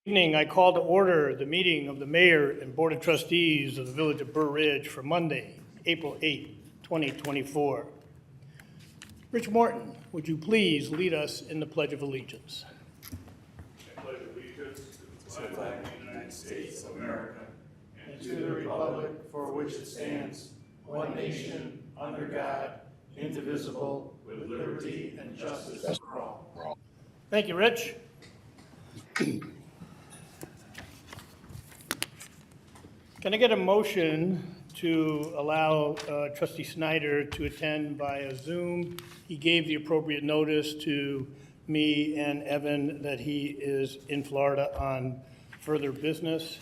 Evening, I call to order the meeting of the Mayor and Board of Trustees of the Village of Burr Ridge for Monday, April 8, 2024. Rich Morton, would you please lead us in the Pledge of Allegiance? I pledge allegiance to the flag of the United States of America and to the republic for which it stands, one nation, under God, indivisible, with liberty and justice for all. Thank you, Rich. Can I get a motion to allow Trustee Snyder to attend via Zoom? He gave the appropriate notice to me and Evan that he is in Florida on further business.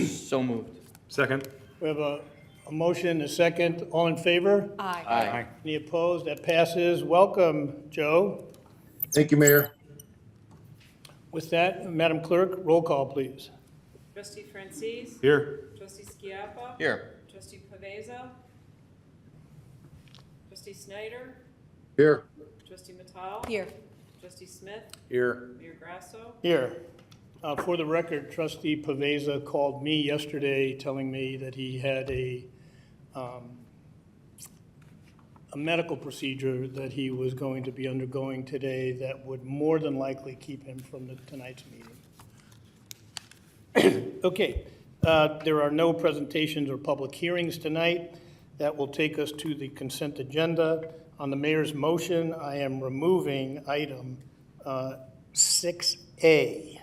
So moved. Second. We have a motion, a second. All in favor? Aye. Aye. Any opposed? That passes. Welcome, Joe. Thank you, Mayor. With that, Madam Clerk, roll call, please. Trustee Francis? Here. Trustee Schiappa? Here. Trustee Paveza? Trustee Snyder? Here. Trustee Mattal? Here. Trustee Smith? Here. Mayor Grasso? Here. For the record, Trustee Paveza called me yesterday telling me that he had a medical procedure that he was going to be undergoing today that would more than likely keep him from tonight's meeting. Okay, there are no presentations or public hearings tonight. That will take us to the consent agenda. On the mayor's motion, I am removing item 6A.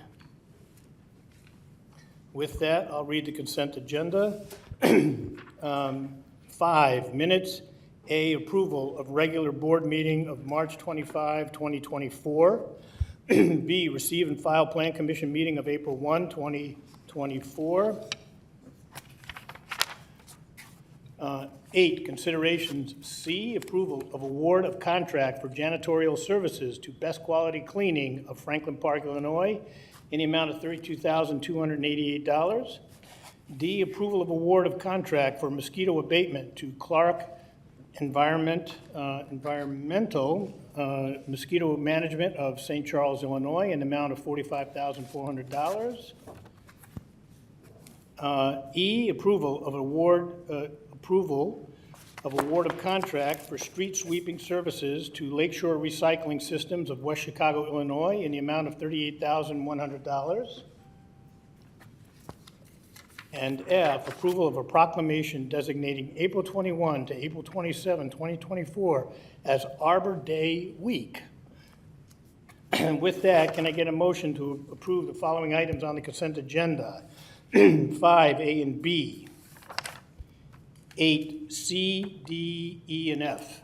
With that, I'll read the consent agenda. 5 minutes. A, approval of regular board meeting of March 25, 2024. B, receive and file plan commission meeting of April 1, 2024. 8, considerations. C, approval of award of contract for janitorial services to Best Quality Cleaning of Franklin Park, Illinois, in the amount of $32,288. D, approval of award of contract for mosquito abatement to Clark Environmental Mosquito Management of St. Charles, Illinois, in the amount of $45,400. E, approval of award of contract for street sweeping services to Lakeshore Recycling Systems of West Chicago, Illinois, in the amount of $38,100. And F, approval of a proclamation designating April 21 to April 27, 2024 as Arbor Day Week. And with that, can I get a motion to approve the following items on the consent agenda? 5A and B, 8C, D, E, and F.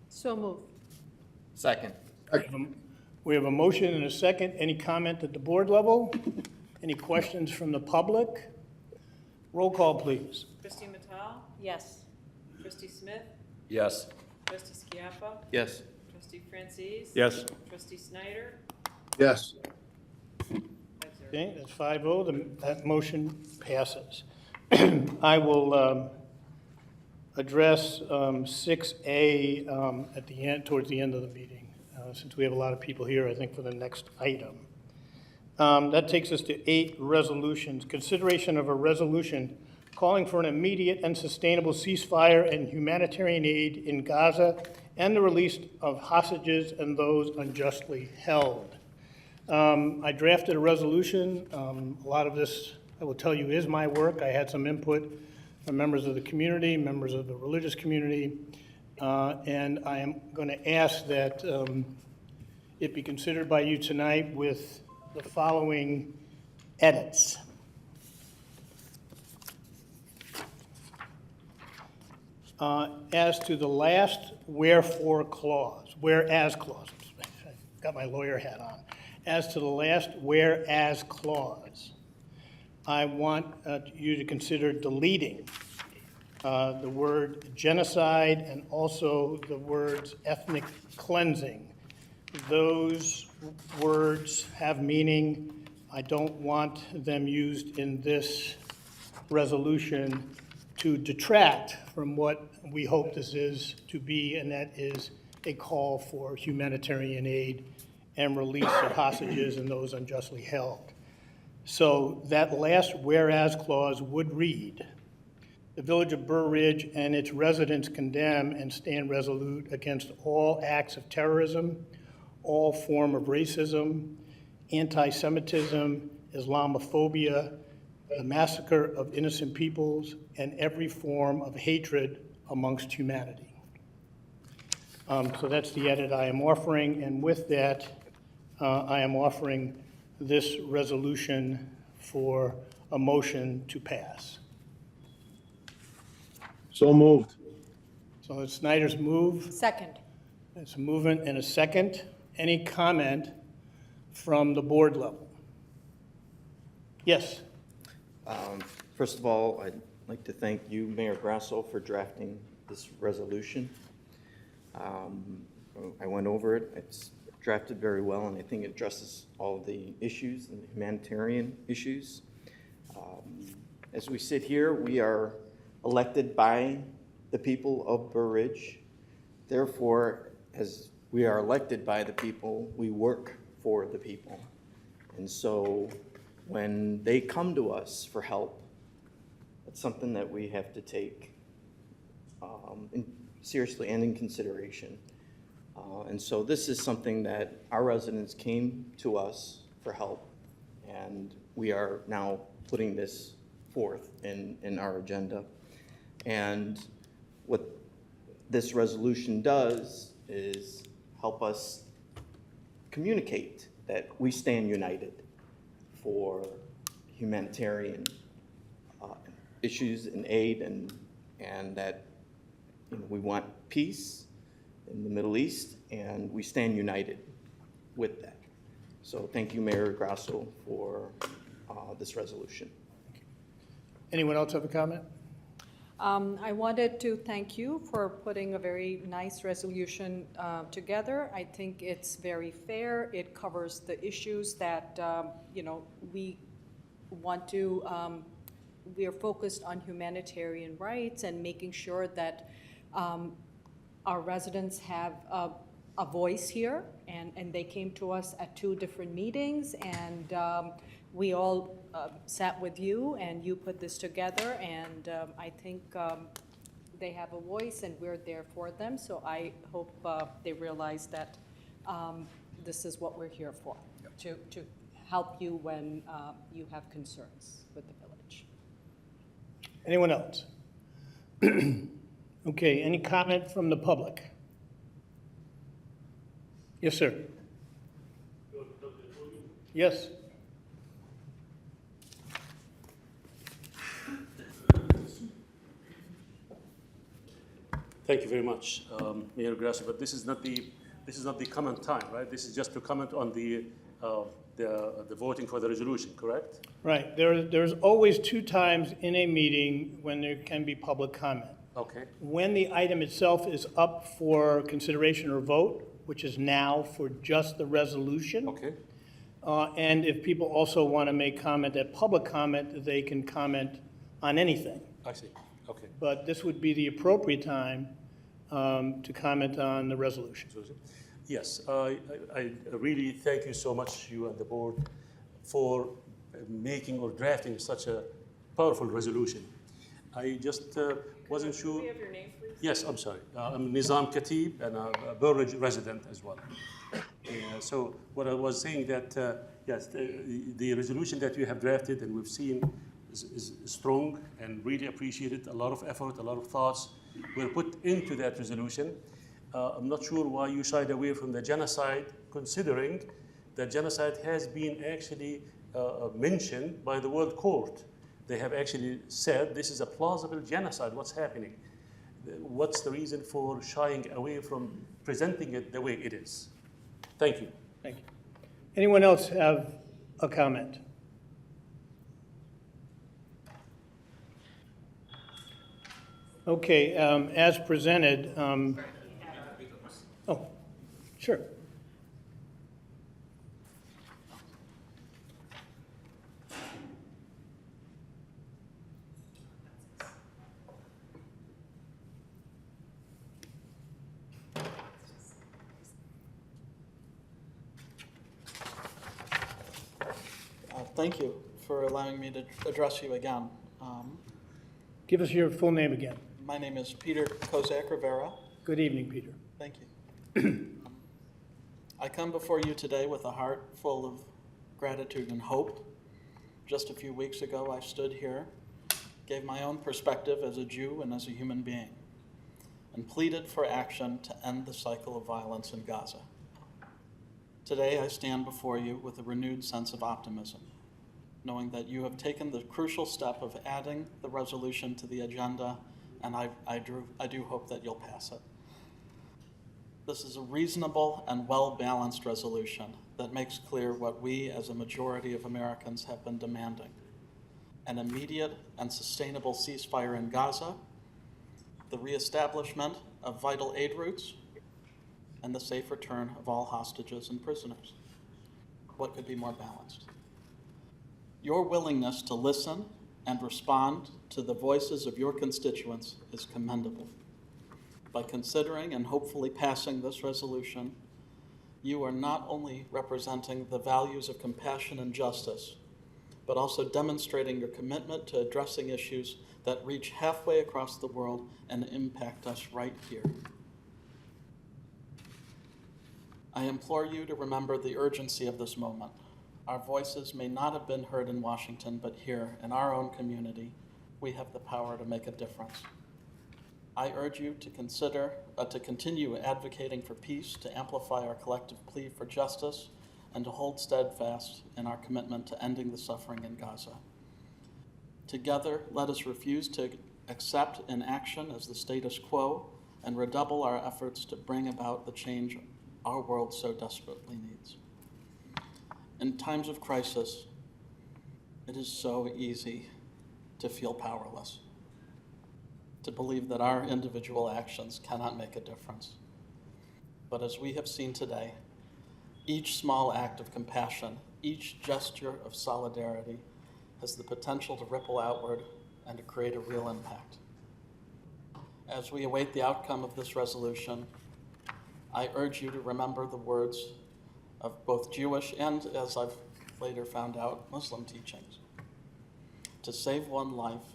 So moved. Second. We have a motion and a second. Any comment at the board level? Any questions from the public? Roll call, please. Trustee Mattal? Yes. Trustee Smith? Yes. Trustee Schiappa? Yes. Trustee Francis? Yes. Trustee Snyder? Yes. 5-0. Okay, that's 5-0. That motion passes. I will address 6A at the end, towards the end of the meeting, since we have a lot of people here, I think, for the next item. That takes us to 8 resolutions. Consideration of a resolution calling for an immediate and sustainable ceasefire and humanitarian aid in Gaza and the release of hostages and those unjustly held. I drafted a resolution. A lot of this, I will tell you, is my work. I had some input from members of the community, members of the religious community, and I am going to ask that it be considered by you tonight with the following edits. As to the last wherefore clause, whereas clause, I got my lawyer hat on. As to the last whereas clause, I want you to consider deleting the word genocide and also the words ethnic cleansing. Those words have meaning. I don't want them used in this resolution to detract from what we hope this is to be, and that is a call for humanitarian aid and release of hostages and those unjustly held. So that last whereas clause would read, the Village of Burr Ridge and its residents condemn and stand resolute against all acts of terrorism, all form of racism, anti-Semitism, Islamophobia, the massacre of innocent peoples, and every form of hatred amongst humanity. So that's the edit I am offering, and with that, I am offering this resolution for a motion to pass. So moved. So it's Snyder's move. Second. It's a movement and a second. Any comment from the board level? Yes. First of all, I'd like to thank you, Mayor Grasso, for drafting this resolution. I went over it. It's drafted very well, and I think it addresses all of the issues and the humanitarian issues. As we sit here, we are elected by the people of Burr Ridge. Therefore, as we are elected by the people, we work for the people. And so when they come to us for help, it's something that we have to take seriously and in consideration. And so this is something that our residents came to us for help, and we are now putting this forth in our agenda. And what this resolution does is help us communicate that we stand united for humanitarian issues and aid, and that we want peace in the Middle East, and we stand united with that. So thank you, Mayor Grasso, for this resolution. Anyone else have a comment? I wanted to thank you for putting a very nice resolution together. I think it's very fair. It covers the issues that, we want to, we are focused on humanitarian rights and making sure that our residents have a voice here, and they came to us at 2 different meetings, and we all sat with you, and you put this together, and I think they have a voice, and we're there for them. So I hope they realize that this is what we're here for, to help you when you have concerns with the village. Anyone else? Okay, any comment from the public? Yes, sir. Yes. Thank you very much, Mayor Grasso. But this is not the comment time, right? This is just to comment on the voting for the resolution, correct? Right. There's always 2 times in a meeting when there can be public comment. Okay. When the item itself is up for consideration or vote, which is now for just the resolution. Okay. And if people also want to make comment at public comment, they can comment on anything. I see. Okay. But this would be the appropriate time to comment on the resolution. Yes, I really thank you so much, you and the board, for making or drafting such a powerful resolution. I just wasn't Can sure. we have your name, please? Yes, I'm sorry. I'm Nizam Khatib, and a Burr Ridge resident as well. So what I was saying that, yes, the resolution that you have drafted and we've seen is strong and really appreciated. A lot of effort, a lot of thoughts were put into that resolution. I'm not sure why you shied away from the genocide, considering that genocide has been actually mentioned by the World Court. They have actually said this is a plausible genocide, what's happening. What's the reason for shying away from presenting it the way it is? Thank you. Thank you. Anyone else have a comment? Okay, as presented, oh, sure. Thank you for allowing me to address you again. Give us your full name again. My name is Peter Kozak Rivera. Good evening, Peter. Thank you. I come before you today with a heart full of gratitude and hope. Just a few weeks ago, I stood here, gave my own perspective as a Jew and as a human being, and pleaded for action to end the cycle of violence in Gaza. Today, I stand before you with a renewed sense of optimism, knowing that you have taken the crucial step of adding the resolution to the agenda, and I do hope that you'll pass it. This is a reasonable and well-balanced resolution that makes clear what we as a majority of Americans have been demanding: an immediate and sustainable ceasefire in Gaza, the reestablishment of vital aid routes, and the safe return of all hostages and prisoners. What could be more balanced? Your willingness to listen and respond to the voices of your constituents is commendable. By considering and hopefully passing this resolution, you are not only representing the values of compassion and justice, but also demonstrating your commitment to addressing issues that reach halfway across the world and impact us right here. I implore you to remember the urgency of this moment. Our voices may not have been heard in Washington, but here, in our own community, we have the power to make a difference. I urge you to continue advocating for peace, to amplify our collective plea for justice, and to hold steadfast in our commitment to ending the suffering in Gaza. Together, let us refuse to accept inaction as the status quo and redouble our efforts to bring about the change our world so desperately needs. In times of crisis, it is so easy to feel powerless, to believe that our individual actions cannot make a difference. But as we have seen today, each small act of compassion, each gesture of solidarity has the potential to ripple outward and to create a real impact. As we await the outcome of this resolution, I urge you to remember the words of both Jewish and, as I've later found out, Muslim teachings. To save one life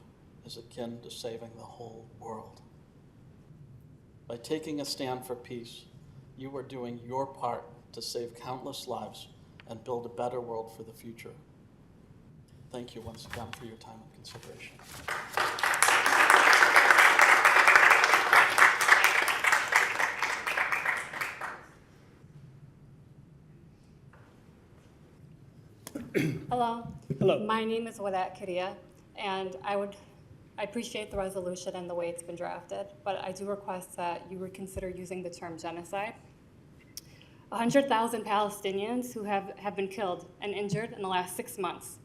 is akin to saving the whole world. By taking a stand for peace, you are doing your part to save countless lives and build a better world for the future. Thank you once again for your time and consideration. Hello. Hello. My name is Wadat Kadia, and I appreciate the resolution and the way it's been drafted, but I do request that you would consider using the term genocide. 100,000 Palestinians who have been killed and injured in the last 6 months.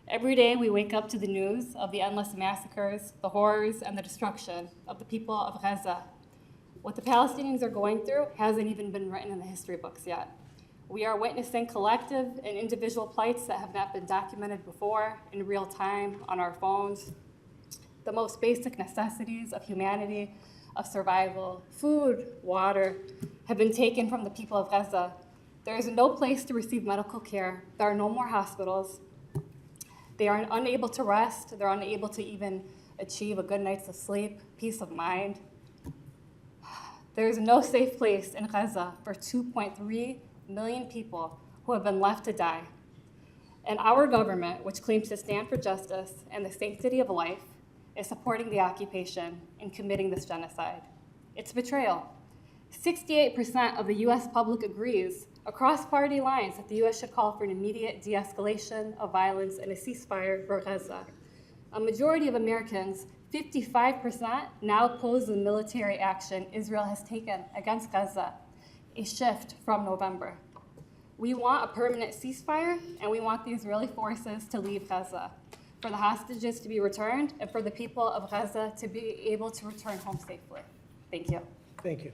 Every day we wake up to the news of the endless massacres, the horrors, and the destruction of the people of Gaza. What the Palestinians are going through hasn't even been written in the history books yet. We are witnessing collective and individual plights that have not been documented before in real time on our phones. The most basic necessities of humanity, of survival, food, water, have been taken from the people of Gaza. There is no place to receive medical care. There are no more hospitals. They are unable to rest. They're unable to even achieve a good night's sleep, peace of mind. There is no safe place in Gaza for 2.3 million people who have been left to die. And our government, which claims to stand for justice and the sanctity of life, is supporting the occupation and committing this genocide. It's betrayal. 68% of the US public agrees across party lines that the US should call for an immediate de-escalation of violence and a ceasefire for Gaza. A majority of Americans, 55%, now oppose the military action Israel has taken against Gaza, a shift from November. We want a permanent ceasefire, and we want the Israeli forces to leave Gaza, for the hostages to be returned, and for the people of Gaza to be able to return home safely. Thank you. Thank you.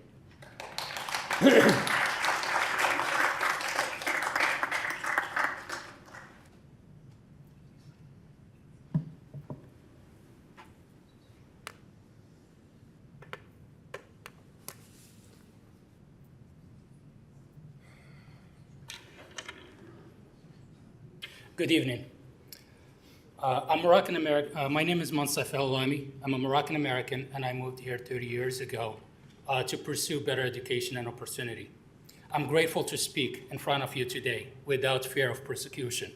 Good evening. I'm Moroccan American. My name is Mansaf El Lami. I'm a Moroccan American, and I moved here 30 years ago to pursue better education and opportunity. I'm grateful to speak in front of you today without fear of persecution,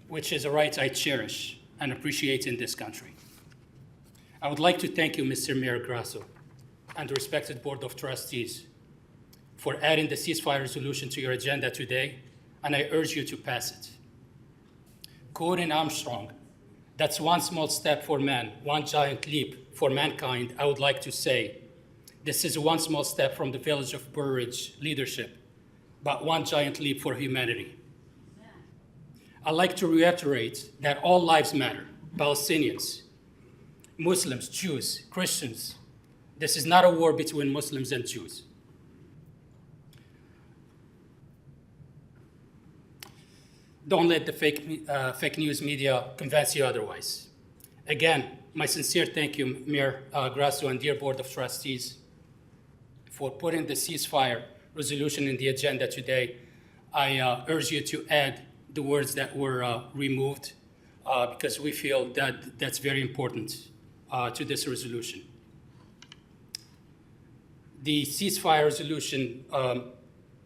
which is a right I cherish and appreciate in this country. I would like to thank you, Mr. Mayor Grasso, and the respected Board of Trustees for adding the ceasefire resolution to your agenda today, and I urge you to pass it. Quoting Armstrong, that's one small step for man, one giant leap for mankind. I would like to say, this is one small step from the village of Burr leadership, but one giant leap for humanity. I'd like to reiterate that all lives matter, Palestinians, Muslims, Jews, Christians. This is not a war between Muslims and Jews. Don't let the fake news media convince you otherwise. Again, my sincere thank you, Mayor Grasso and dear Board of Trustees, for putting the ceasefire resolution in the agenda today. I urge you to add the words that were removed because we feel that that's very important to this resolution. The ceasefire resolution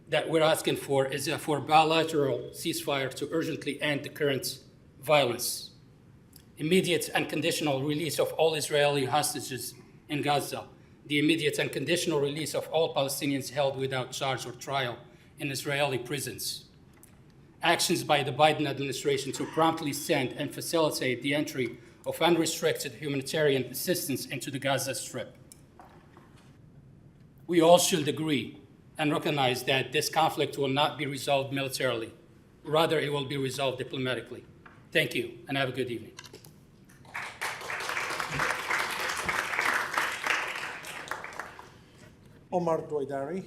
that we're asking for is for bilateral ceasefire to urgently end the current violence, immediate and conditional release of all Israeli hostages in Gaza, the immediate and conditional release of all Palestinians held without charge or trial in Israeli prisons, actions by the Biden administration to promptly send and facilitate the entry of unrestricted humanitarian assistance into the Gaza Strip. We all should agree and recognize that this conflict will not be resolved militarily. Rather, it will be resolved diplomatically. Thank you, and have a good evening. Omar Dwaidari.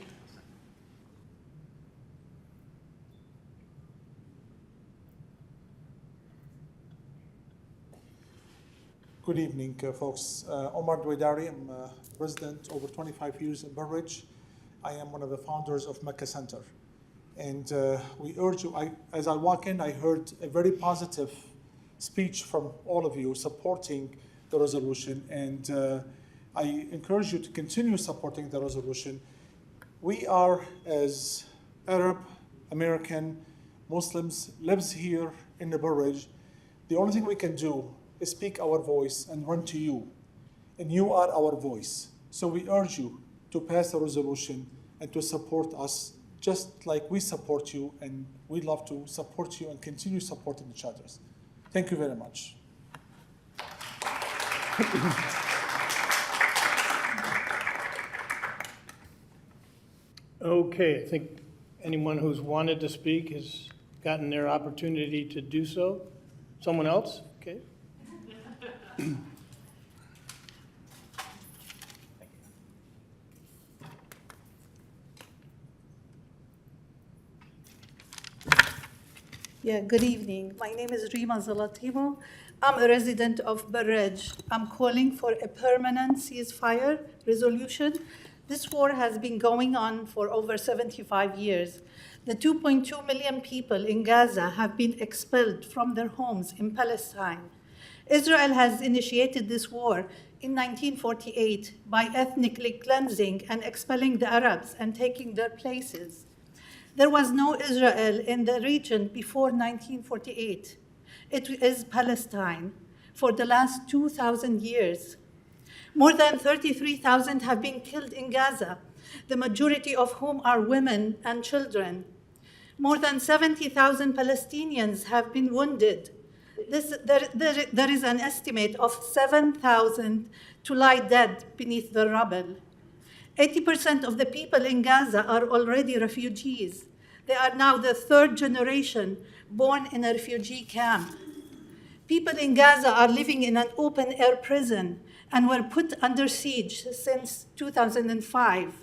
Good evening, folks. Omar Dwaidari, I'm a resident over 25 years in Burr. I am one of the founders of Mecca Center. And we urge you, as I walk in, I heard a very positive speech from all of you supporting the resolution. And I encourage you to continue supporting the resolution. We are, as Arab, American, Muslims, lives here in the Burr. The only thing we can do is speak our voice and run to you. And you are our voice. So we urge you to pass the resolution and to support us just like we support you, and we'd love to support you and continue supporting each other. Thank you very much. Okay, I think anyone who's wanted to speak has gotten their opportunity to do so. Someone else? Okay. Yeah, good evening. My name is Rima Zalatimo. I'm a resident of Barrej. I'm calling for a permanent ceasefire resolution. This war has been going on for over 75 years. The 2.2 million people in Gaza have been expelled from their homes in Palestine. Israel has initiated this war in 1948 by ethnically cleansing and expelling the Arabs and taking their places. There was no Israel in the region before 1948. It is Palestine for the last 2,000 years. More than 33,000 have been killed in Gaza, the majority of whom are women and children. More than 70,000 Palestinians have been wounded. There is an estimate of 7,000 to lie dead beneath the rubble. 80% of the people in Gaza are already refugees. They are now the third generation born in a refugee camp. People in Gaza are living in an open-air prison and were put under siege since 2005.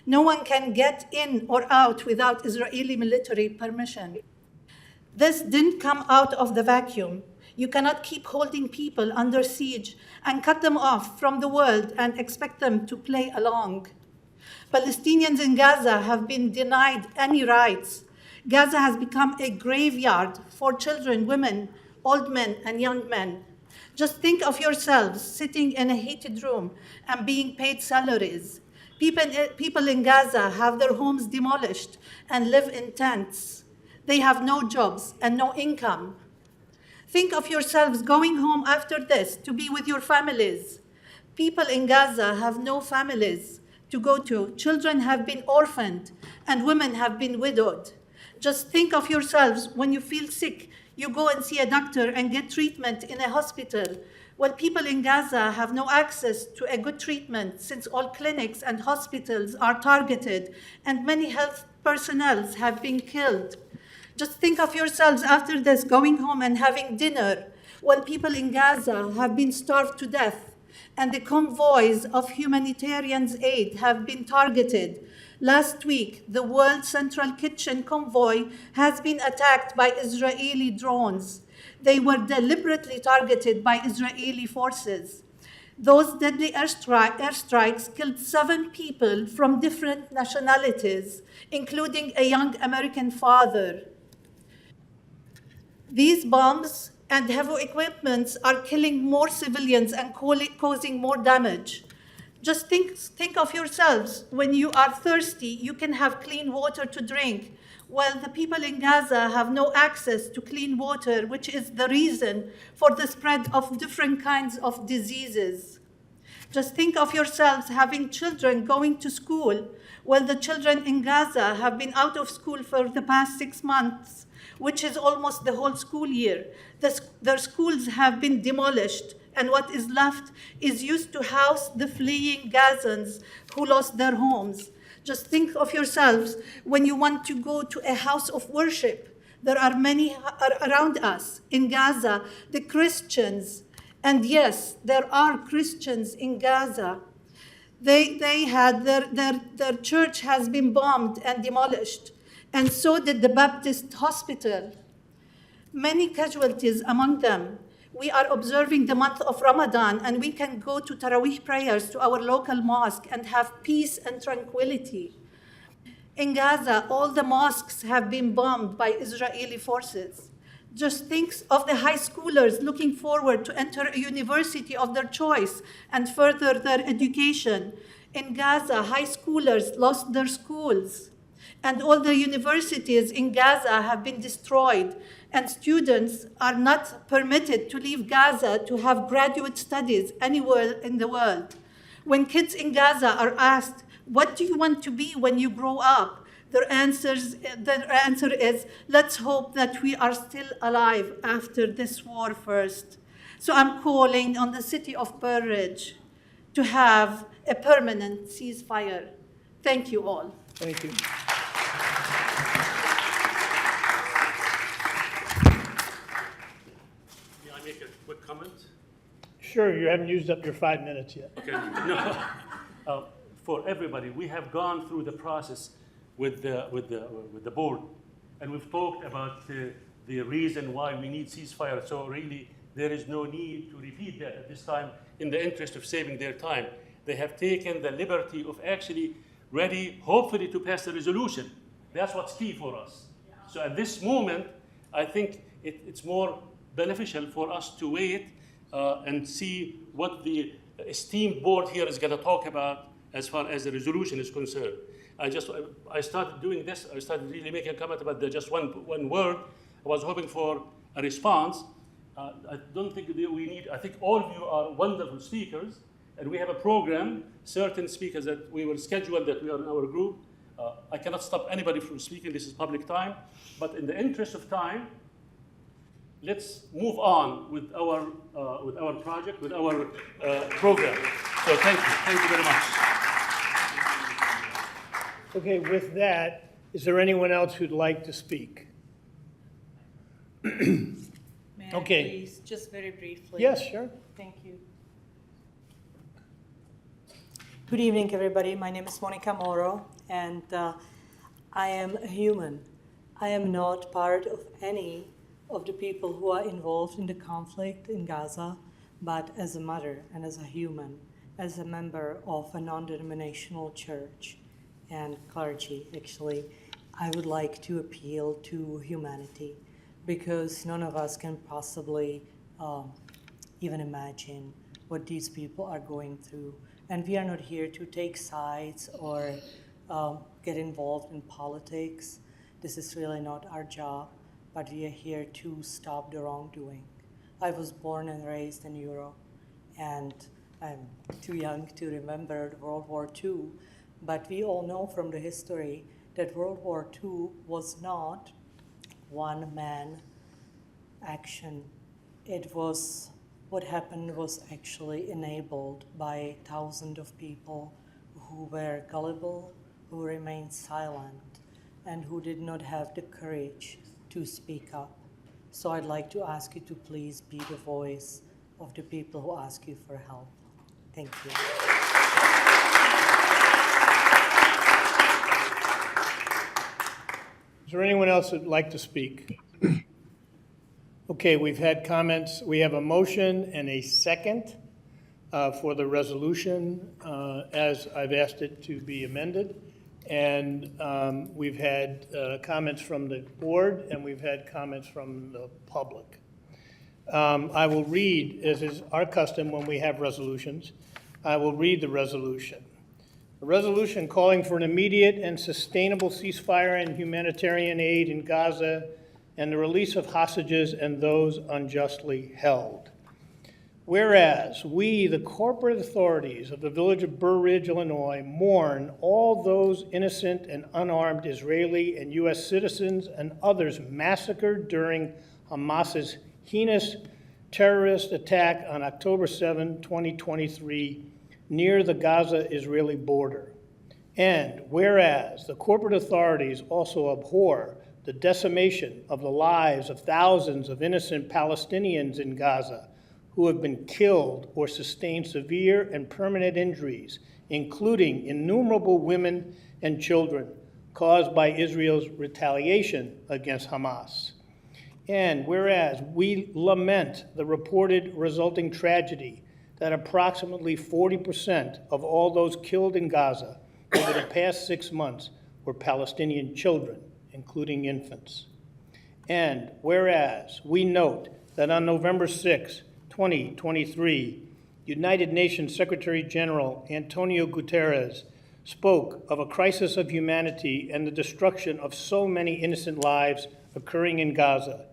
No one can get in or out without Israeli military permission. This didn't come out of the vacuum. You cannot keep holding people under siege and cut them off from the world and expect them to play along. Palestinians in Gaza have been denied any rights. Gaza has become a graveyard for children, women, old men, and young men. Just think of yourselves sitting in a heated room and being paid salaries. People in Gaza have their homes demolished and live in tents. They have no jobs and no income. Think of yourselves going home after this to be with your families. People in Gaza have no families to go to. Children have been orphaned and women have been widowed. Just think of yourselves when you feel sick, you go and see a doctor and get treatment in a hospital. Well, people in Gaza have no access to a good treatment since all clinics and hospitals are targeted and many health personnel have been killed. Just think of yourselves after this going home and having dinner while people in Gaza have been starved to death and the convoys of humanitarian aid have been targeted. Last week, the World Central Kitchen convoy has been attacked by Israeli drones. They were deliberately targeted by Israeli forces. Those deadly airstrikes killed 7 people from different nationalities, including a young American father. These bombs and heavy equipment are killing more civilians and causing more damage. Just think of yourselves. When you are thirsty, you can have clean water to drink, while the people in Gaza have no access to clean water, which is the reason for the spread of different kinds of diseases. Just think of yourselves having children going to school, while the children in Gaza have been out of school for the past 6 months, which is almost the whole school year. Their schools have been demolished, and what is left is used to house the fleeing Gazans who lost their homes. Just think of yourselves when you want to go to a house of worship. There are many around us in Gaza, the Christians, and yes, there are Christians in Gaza. They had their church has been bombed and demolished, and so did the Baptist hospital. Many casualties among them. We are observing the month of Ramadan, and we can go to Taraweeh prayers to our local mosque and have peace and tranquility. In Gaza, all the mosques have been bombed by Israeli forces. Just think of the high schoolers looking forward to enter a university of their choice and further their education. In Gaza, high schoolers lost their schools, and all the universities in Gaza have been destroyed, and students are not permitted to leave Gaza to have graduate studies anywhere in the world. When kids in Gaza are asked, "What do you want to be when you grow up?" their answer is, "Let's hope that we are still alive after this war first." So I'm calling on the city of Burr to have a permanent ceasefire. Thank you all. Thank you. May I make a quick comment? Sure, you haven't used up your 5 minutes yet. Okay. No. For everybody, we have gone through the process with the board, and we've talked about the reason why we need ceasefire. So really, there is no need to repeat that at this time in the interest of saving their time. They have taken the liberty of actually ready, hopefully, to pass a resolution. That's what's key for us. So at this moment, I think it's more beneficial for us to wait and see what the esteemed board here is going to talk about as far as the resolution is concerned. I started doing this. I started really making a comment about just one word. I was hoping for a response. I don't think we need. I think all of you are wonderful speakers, and we have a program. Certain speakers that we will schedule that we are in our group. I cannot stop anybody from speaking. This is public time. But in the interest of time, let's move on with our project, with our program. So thank you. Thank you very much. Okay, with that, is there anyone else who'd like to speak? May I Okay. please, just very briefly? Yes, sure. Thank you. Good evening, everybody. My name is Monica Moro, and I am a human. I am not part of any of the people who are involved in the conflict in Gaza, but as a mother and as a human, as a member of a non-denominational church and clergy, actually, I would like to appeal to humanity because none of us can possibly even imagine what these people are going through. And we are not here to take sides or get involved in politics. This is really not our job, but we are here to stop the wrongdoing. I was born and raised in Europe, and I'm too young to remember World War II, but we all know from the history that World War II was not one-man action. It was, what happened was actually enabled by thousands of people who were gullible, who remained silent, and who did not have the courage to speak up. So I'd like to ask you to please be the voice of the people who ask you for help. Thank you. Is there anyone else that'd like to speak? Okay, we've had comments. We have a motion and a second for the resolution as I've asked it to be amended. And we've had comments from the board and we've had comments from the public. I will read, as is our custom when we have resolutions, I will read the resolution. A resolution calling for an immediate and sustainable ceasefire and humanitarian aid in Gaza and the release of hostages and those unjustly held. Whereas we, the corporate authorities of the village of Burr Ridge, Illinois, mourn all those innocent and unarmed Israeli and U.S. citizens and others massacred during Hamas's heinous terrorist attack on October 7, 2023, near the Gaza-Israeli border. And whereas the corporate authorities also abhor the decimation of the lives of thousands of innocent Palestinians in Gaza who have been killed or sustained severe and permanent injuries, including innumerable women and children, caused by Israel's retaliation against Hamas. And whereas we lament the reported resulting tragedy that approximately 40% of all those killed in Gaza over the past 6 months were Palestinian children, including infants. And whereas we note that on November 6, 2023, United Nations Secretary General Antonio Guterres spoke of a crisis of humanity and the destruction of so many innocent lives occurring in Gaza.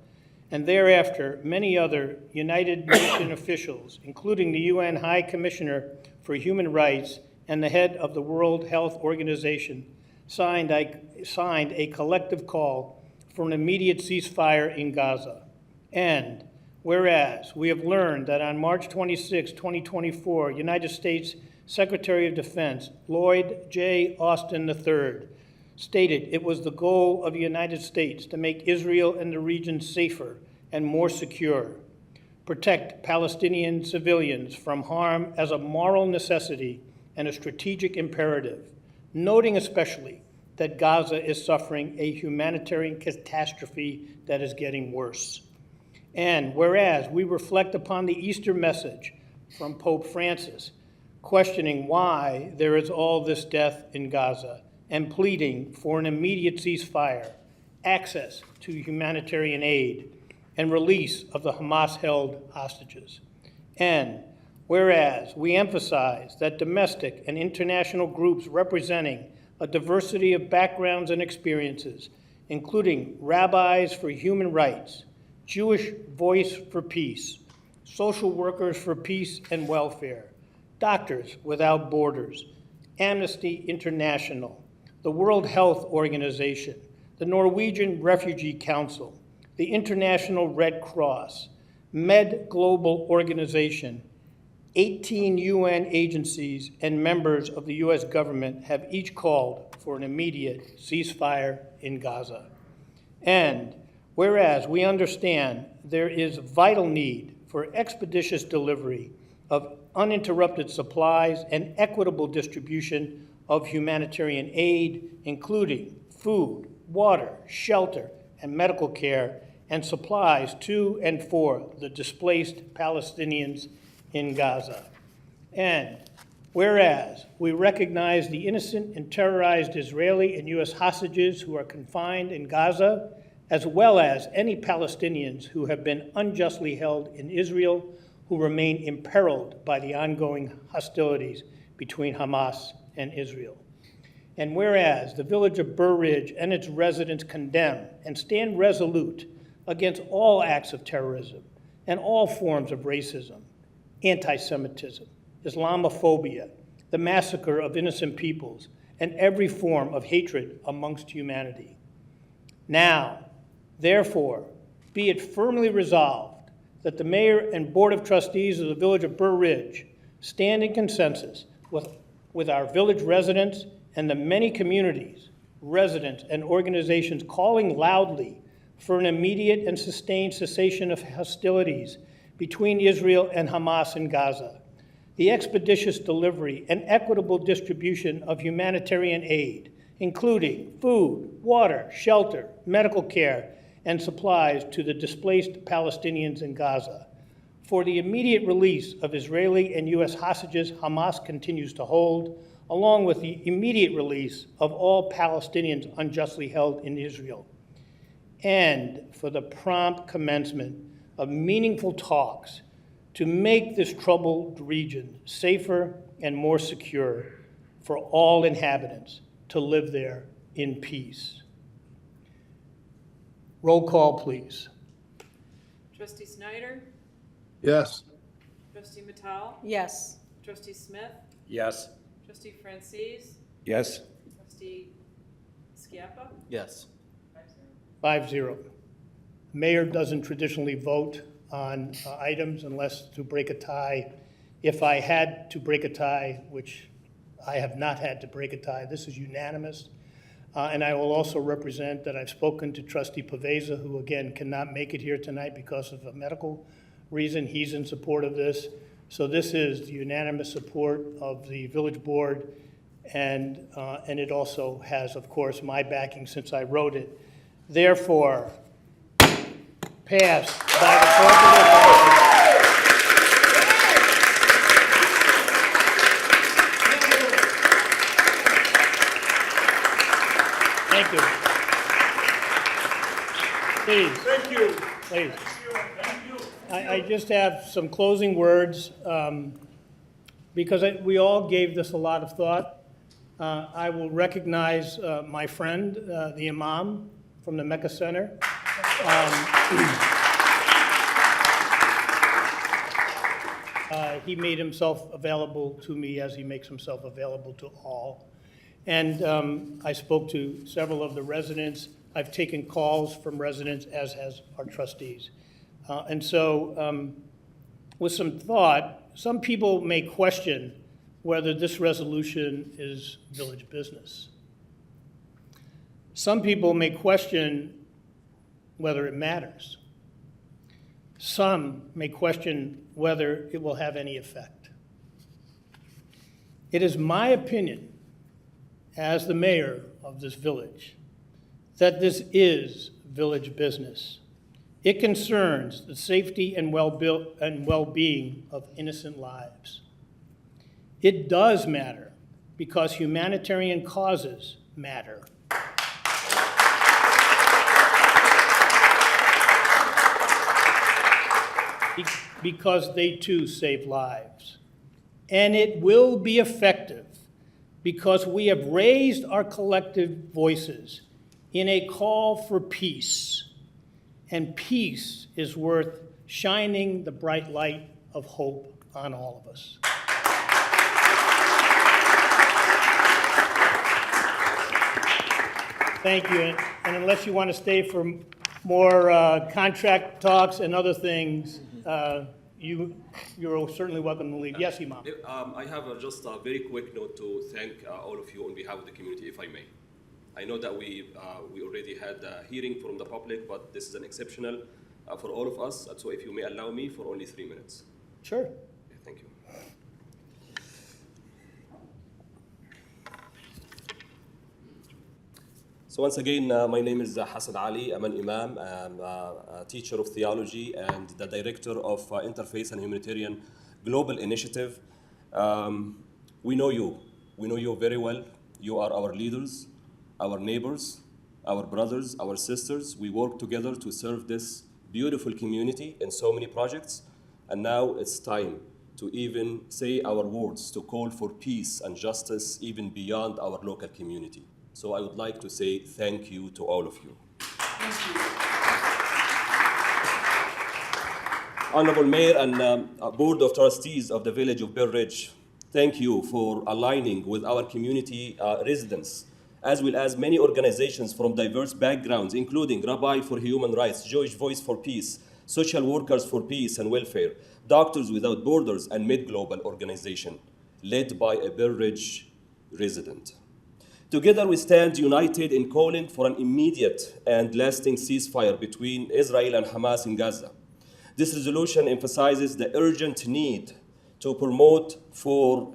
And thereafter, many other United Nations officials, including the UN High Commissioner for Human Rights and the head of the World Health Organization, signed a collective call for an immediate ceasefire in Gaza. And whereas we have learned that on March 26, 2024, United States Secretary of Defense Lloyd J. Austin III stated it was the goal of the United States to make Israel and the region safer and more secure, protect Palestinian civilians from harm as a moral necessity and a strategic imperative, noting especially that Gaza is suffering a humanitarian catastrophe that is getting worse. And whereas we reflect upon the Easter message from Pope Francis, questioning why there is all this death in Gaza, and pleading for an immediate ceasefire, access to humanitarian aid, and release of the Hamas-held hostages. And whereas we emphasize that domestic and international groups representing a diversity of backgrounds and experiences, including Rabbis for Human Rights, Jewish Voice for Peace, Social Workers for Peace and Welfare, Doctors Without Borders, Amnesty International, the World Health Organization, the Norwegian Refugee Council, the International Red Cross, Med Global Organization, 18 UN agencies and members of the US government have each called for an immediate ceasefire in Gaza. And whereas we understand there is vital need for expeditious delivery of uninterrupted supplies and equitable distribution of humanitarian aid, including food, water, shelter, and medical care, and supplies to and for the displaced Palestinians in Gaza. And Whereas we recognize the innocent and terrorized Israeli and U.S. hostages who are confined in Gaza, as well as any Palestinians who have been unjustly held in Israel who remain imperiled by the ongoing hostilities between Hamas and Israel. And whereas the village of Burr Ridge and its residents condemn and stand resolute against all acts of terrorism and all forms of racism, anti-Semitism, Islamophobia, the massacre of innocent peoples, and every form of hatred amongst humanity. Now, therefore, be it firmly resolved that the mayor and board of trustees of the village of Burr Ridge stand in consensus with our village residents and the many communities, residents, and organizations calling loudly for an immediate and sustained cessation of hostilities between Israel and Hamas in Gaza, the expeditious delivery and equitable distribution of humanitarian aid, including food, water, shelter, medical care, and supplies to the displaced Palestinians in Gaza. For the immediate release of Israeli and U.S. hostages Hamas continues to hold, along with the immediate release of all Palestinians unjustly held in Israel. And for the prompt commencement of meaningful talks to make this troubled region safer and more secure for all inhabitants to live there in peace. Roll call, please. Trustee Snyder? Yes. Trustee Matal? Yes. Trustee Smith? Yes. Trustee Francis? Yes. Trustee Skiappa? Yes. 5-0. Mayor doesn't traditionally vote on items unless to break a tie. If I had to break a tie, which I have not had to break a tie, this is unanimous. And I will also represent that I've spoken to Trustee Paveza, who again cannot make it here tonight because of a medical reason. He's in support of this. So this is the unanimous support of the village board, and it also has, of course, my backing since I wrote it. Therefore, passed by the corporate authority. Thank you. Please. Thank you. Please. Thank you. I just have some closing words, because we all gave this a lot of thought. I will recognize my friend, the Imam from the Mecca Center. He made himself available to me as he makes himself available to all. And I spoke to several of the residents. I've taken calls from residents, as has our trustees. And so with some thought, some people may question whether this resolution is village business. Some people may question whether it matters. Some may question whether it will have any effect. It is my opinion, as the mayor of this village, that this is village business. It concerns the safety and well-being of innocent lives. It does matter because humanitarian causes matter. Because they too save lives. And it will be effective because we have raised our collective voices in a call for peace. And peace is worth shining the bright light of hope on all of us. Thank you. And unless you want to stay for more contract talks and other things, you're certainly welcome to leave. Yes, Imam. I have just a very quick note to thank all of you on behalf of the community, if I may. I know that we already had a hearing from the public, but this is an exceptional for all of us. So if you may allow me for only 3 minutes. Sure. Okay, thank you. So once again, my name is Hassan Ali. I'm an Imam. I'm a teacher of theology and the director of Interfaith and Humanitarian Global Initiative. We know you. We know you very well. You are our leaders, our neighbors, our brothers, our sisters. We work together to serve this beautiful community in so many projects. And now it's time to even say our words to call for peace and justice even beyond our local community. So I would like to say thank you to all of you. Honorable Mayor and Board of Trustees of the Village of Burr Ridge, thank you for aligning with our community residents, as well as many organizations from diverse backgrounds, including Rabbi for Human Rights, Jewish Voice for Peace, Social Workers for Peace and Welfare, Doctors Without Borders, and Mid-Global Organization, led by a Burr Ridge resident. Together we stand united in calling for an immediate and lasting ceasefire between Israel and Hamas in Gaza. This resolution emphasizes the urgent need to promote for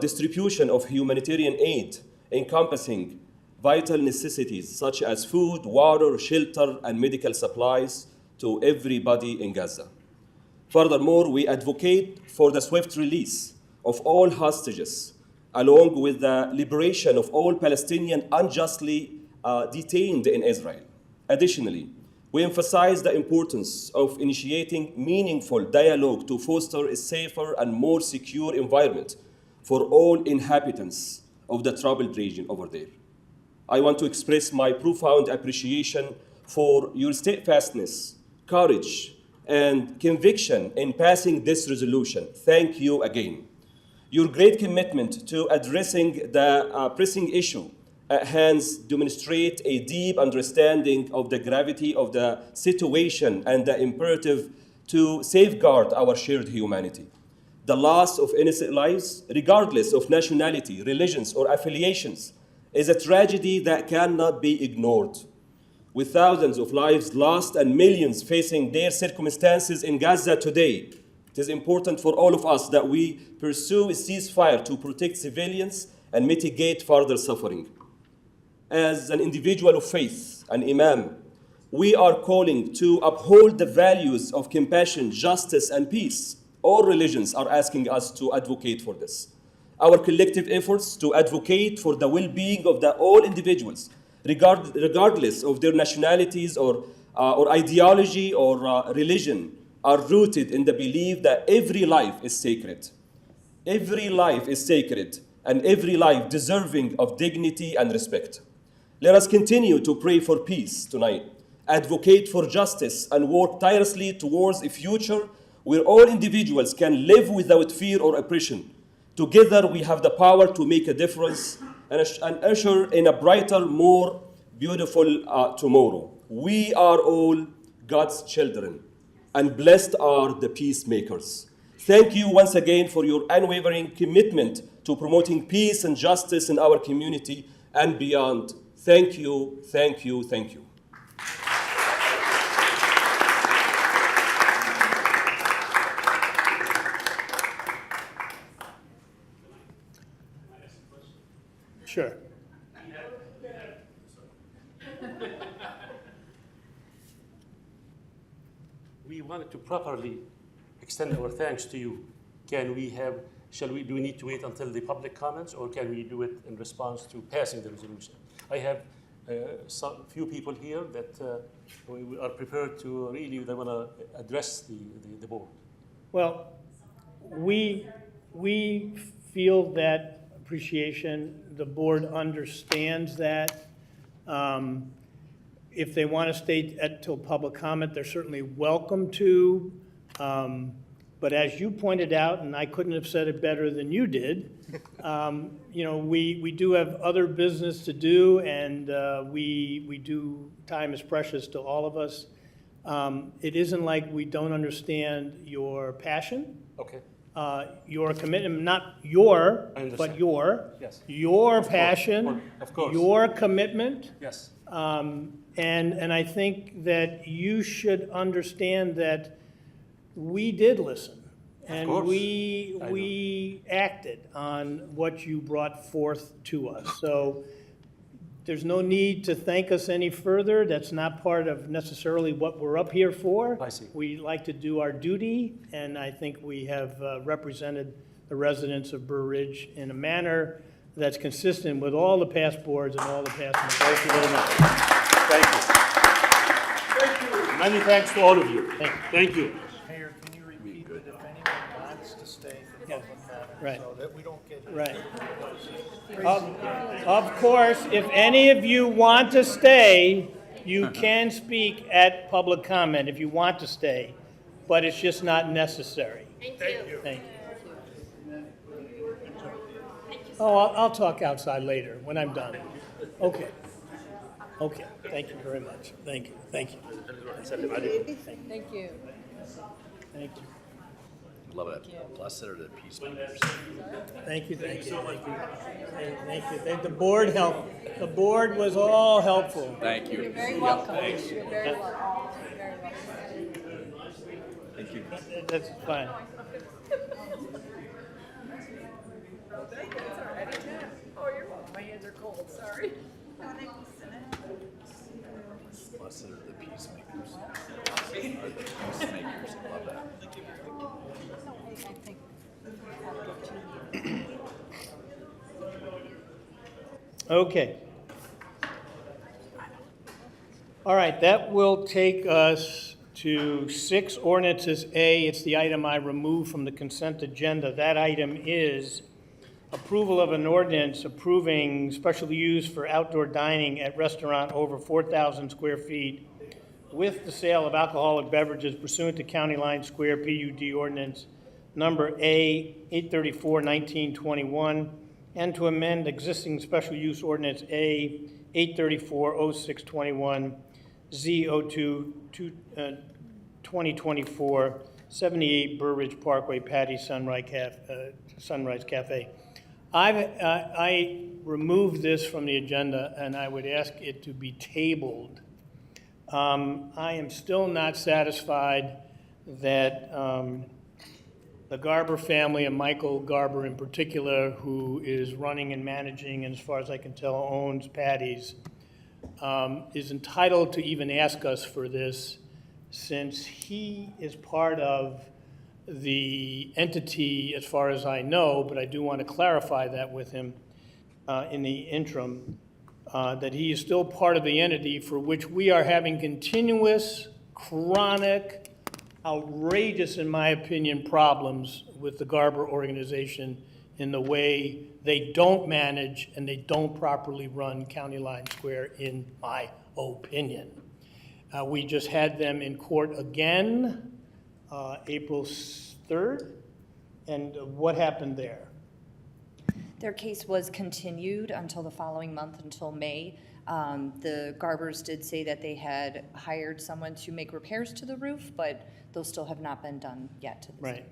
distribution of humanitarian aid encompassing vital necessities such as food, water, shelter, and medical supplies to everybody in Gaza. Furthermore, we advocate for the swift release of all hostages, along with the liberation of all Palestinians unjustly detained in Israel. Additionally, we emphasize the importance of initiating meaningful dialogue to foster a safer and more secure environment for all inhabitants of the troubled region over there. I want to express my profound appreciation for your steadfastness, courage, and conviction in passing this resolution. Thank you again. Your great commitment to addressing the pressing issue at hand demonstrate a deep understanding of the gravity of the situation and the imperative to safeguard our shared humanity. The loss of innocent lives, regardless of nationality, religions, or affiliations, is a tragedy that cannot be ignored. With thousands of lives lost and millions facing their circumstances in Gaza today, it is important for all of us that we pursue a ceasefire to protect civilians and mitigate further suffering. As an individual of faith, an imam, we are calling to uphold the values of compassion, justice, and peace. All religions are asking us to advocate for this. Our collective efforts to advocate for the well-being of all individuals, regardless of their nationalities or ideology or religion, are rooted in the belief that every life is sacred. Every life is sacred, and every life deserving of dignity and respect. Let us continue to pray for peace tonight, advocate for justice, and work tirelessly towards a future where all individuals can live without fear or oppression. Together, we have the power to make a difference and usher in a brighter, more beautiful tomorrow. We are all God's children, and blessed are the peacemakers. Thank you once again for your unwavering commitment to promoting peace and justice in our community and beyond. Thank you, thank you, thank you. Sure. We wanted to properly extend our thanks to you. Do we need to wait until the public comments, or can we do it in response to passing the resolution? I have few people here that we are prepared to they want to address the board. Well, we feel that appreciation. The board understands that. If they want to stay till public comment, they're certainly welcome to. But as you pointed out, and I couldn't have said it better than you did, we do have other business to do, and we do, time is precious to all of us. It isn't like we don't understand your passion. Okay. Your commitment, not your, but your. Yes. Your passion. Of course. Your commitment. Yes. And I think that you should understand that we did listen. And we acted on what you brought forth to us. So there's no need to thank us any further. That's not part of necessarily what we're up here for. I see. We like to do our duty, and I think we have represented the residents of Burr Ridge in a manner that's consistent with all the past boards and all the past. Thank you very much. Thank you. Thank you. Many thanks to all of you. Thank you. Mayor, can you repeat that if anyone wants to stay for public comment, right, so that we don't get right. Of course, if any of you want to stay, you can speak at public comment if you want to stay, but it's just not necessary. Thank you. Thank you. Oh, I'll talk outside later when I'm done. Okay. Okay. Thank you very much. Thank you. Thank you. Thank you. Thank you. Love it. Blessed are the peacemakers. Thank you. Thank you. Thank you. Thank you. The board helped. The board was all helpful. Thank you. You're very welcome. You're very welcome. Very welcome. Thank you. That's fine. My hands are cold, sorry. Blessed are the peacemakers. Peacemakers. Love that. Okay. All right, that will take us to 6 ordinances A. It's the item I removed from the consent agenda. That item is approval of an ordinance approving special use for outdoor dining at restaurant over 4,000 square feet with the sale of alcoholic beverages pursuant to County Line Square PUD ordinance number A 834-1921, and to amend existing special use ordinance A 834-0621 Z02 2024 78 Burr Ridge Parkway, Patty Sunrise Cafe. I removed this from the agenda, and I would ask it to be tabled. I am still not satisfied that the Garber family, and Michael Garber in particular, who is running and managing, and as far as I can tell, owns Patty's, is entitled to even ask us for this, since he is part of the entity, as far as I know, but I do want to clarify that with him in the interim, that he is still part of the entity for which we are having continuous, chronic, outrageous, in my opinion, problems with the Garber organization in the way they don't manage and they don't properly run County Line Square, in my opinion. We just had them in court again, April 3rd, and what happened there? Their case was continued until the following month, until May. The Garbers did say that they had hired someone to make repairs to the roof, but those still have not been done yet to this Right.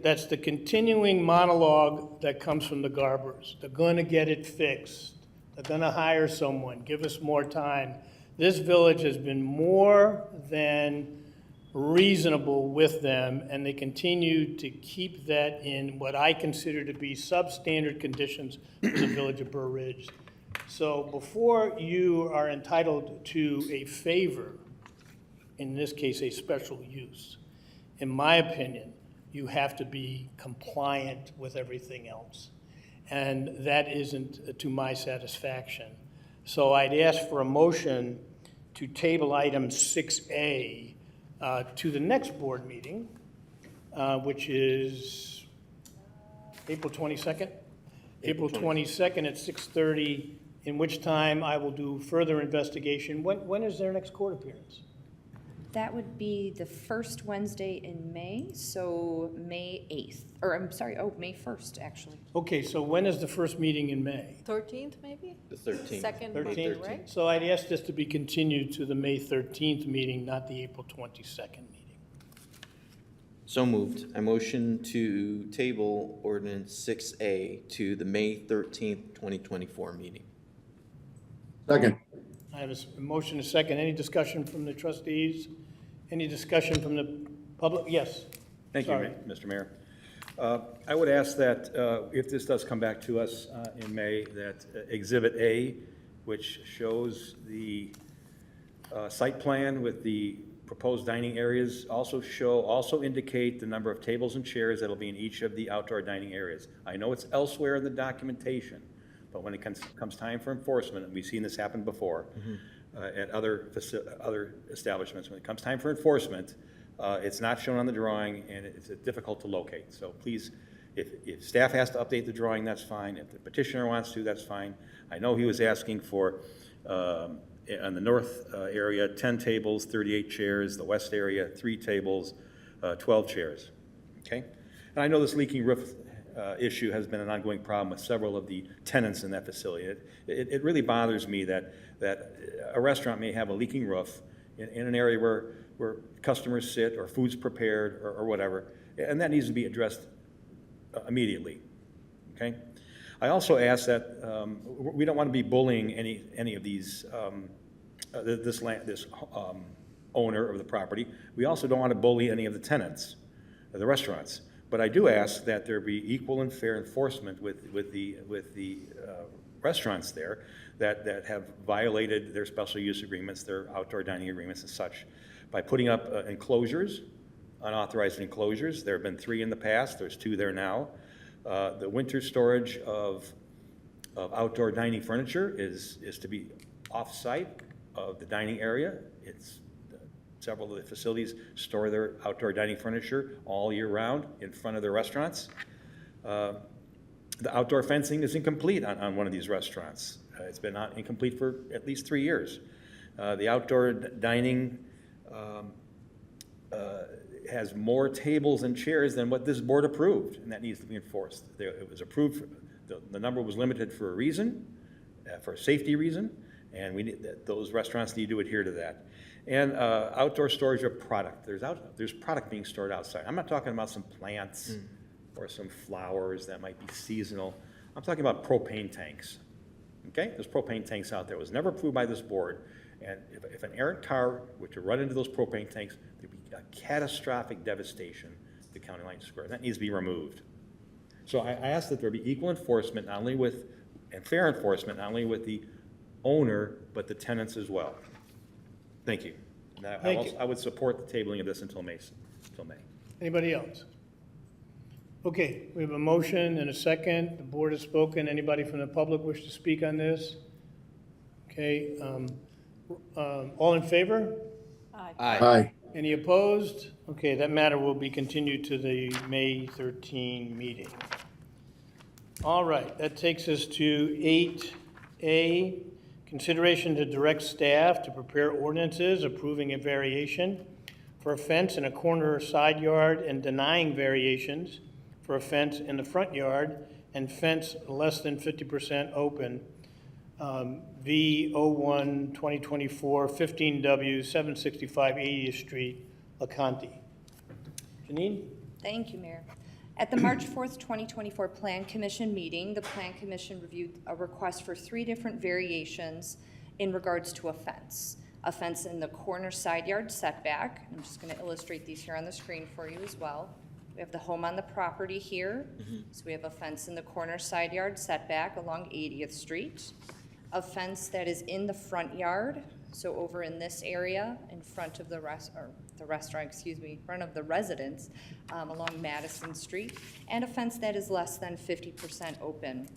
That's the continuing monologue that comes from the Garbers. They're going to get it fixed. They're going to hire someone. Give us more time. This village has been more than reasonable with them, and they continue to keep that in what I consider to be substandard conditions for the village of Burr Ridge. So before you are entitled to a favor, in this case a special use, in my opinion, you have to be compliant with everything else. And that isn't to my satisfaction. So I'd ask for a motion to table item 6A to the next board meeting, which is April 22nd? April 22nd at 6:30, in which time I will do further investigation. When is their next court appearance? That would be the first Wednesday in May, so May 8th, or I'm sorry, May 1st, actually. Okay, so when is the first meeting in May? 13th, maybe? The 13th. Second Monday, 13th? right? So I'd ask this to be continued to the May 13th meeting, not the April 22nd meeting. So moved. I motion to table ordinance 6A to the May 13th, 2024 meeting. Second. I have a motion, a second. Any discussion from the trustees? Any discussion from the public? Yes. Thank you, Sorry. Mr. Mayor. I would ask that if this does come back to us in May, that Exhibit A, which shows the site plan with the proposed dining areas also indicate the number of tables and chairs that'll be in each of the outdoor dining areas. I know it's elsewhere in the documentation, but when it comes time for enforcement, and we've seen this happen before at other establishments, when it comes time for enforcement, it's not shown on the drawing and it's difficult to locate. So please, if staff has to update the drawing, that's fine. If the petitioner wants to, that's fine. I know he was asking for, on the north area, 10 tables, 38 chairs. The west area, 3 tables, 12 chairs. Okay? And I know this leaking roof issue has been an ongoing problem with several of the tenants in that facility. It really bothers me that a restaurant may have a leaking roof in an area where customers sit or food's prepared or whatever, and that needs to be addressed immediately. Okay? I also ask that we don't want to be bullying any of these this owner of the property. We also don't want to bully any of the tenants, of the restaurants. But I do ask that there be equal and fair enforcement with the restaurants there that have violated their special use agreements, their outdoor dining agreements and such, by putting up enclosures, unauthorized enclosures. There have been 3 in the past. There's 2 there now. The winter storage of outdoor dining furniture is to be off-site of the dining area. Several of the facilities store their outdoor dining furniture all year round in front of their restaurants. The outdoor fencing is incomplete on one of these restaurants. It's been incomplete for at least 3 years. The outdoor dining has more tables and chairs than what this board approved, and that needs to be enforced. It was approved, the number was limited for a reason, for a safety reason, and those restaurants need to adhere to that. And outdoor storage of product. There's product being stored outside. I'm not talking about some plants or some flowers that might be seasonal. I'm talking about propane tanks. Okay? There's propane tanks out there. It was never approved by this board. And if an errant car were to run into those propane tanks, there'd be a catastrophic devastation to County Line Square. That needs to be removed. So I ask that there be equal enforcement, and fair enforcement, not only with the owner, but the tenants as well. Thank you. I would support the tabling of this until May. Anybody else? Okay, we have a motion and a second. The board has spoken. Anybody from the public wish to speak on this? Okay, all in favor? Aye. Aye. Any opposed? Okay, that matter will be continued to the May 13 meeting. All right, that takes us to 8A, consideration to direct staff to prepare ordinances approving a variation for a fence in a corner side yard and denying variations for a fence in the front yard and fence less than 50% open. V01 2024 15W 765 80th Street, LeConte. Janine? Thank you, Mayor. At the March 4th, 2024 Plan Commission meeting, the Plan Commission reviewed a request for 3 different variations in regards to a fence. A fence in the corner side yard setback. I'm just going to illustrate these here on the screen for you as well. We have the home on the property here. So we have a fence in the corner side yard setback along 80th Street. A fence that is in the front yard, so over in this area in front of the front of the residence along Madison Street, and a fence that is less than 50% open.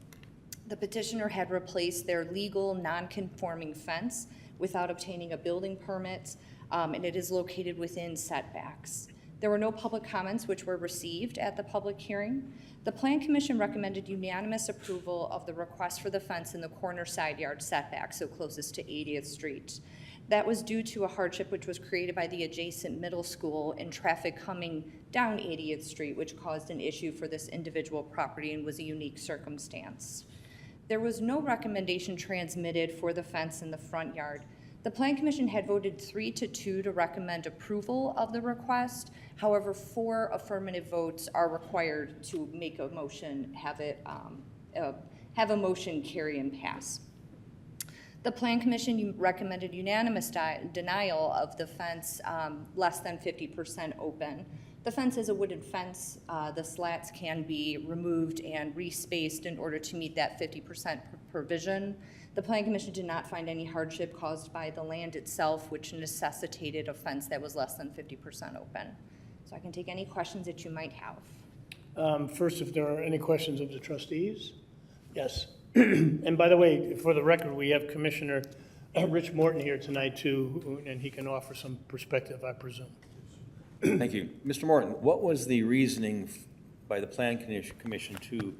The petitioner had replaced their legal non-conforming fence without obtaining a building permit, and it is located within setbacks. There were no public comments which were received at the public hearing. The Plan Commission recommended unanimous approval of the request for the fence in the corner side yard setback, so closest to 80th Street. That was due to a hardship which was created by the adjacent middle school and traffic coming down 80th Street, which caused an issue for this individual property and was a unique circumstance. There was no recommendation transmitted for the fence in the front yard. The Plan Commission had voted 3-2 to recommend approval of the request. However, 4 affirmative votes are required to make a motion, have a motion carry and pass. The Plan Commission recommended unanimous denial of the fence less than 50% open. The fence is a wooden fence. The slats can be removed and respaced in order to meet that 50% provision. The Plan Commission did not find any hardship caused by the land itself, which necessitated a fence that was less than 50% open. So I can take any questions that you might have. First, if there are any questions of the trustees? Yes. And by the way, for the record, we have Commissioner Rich Morton here tonight too, and he can offer some perspective, I presume. Thank you. Mr. Morton, what was the reasoning by the Plan Commission to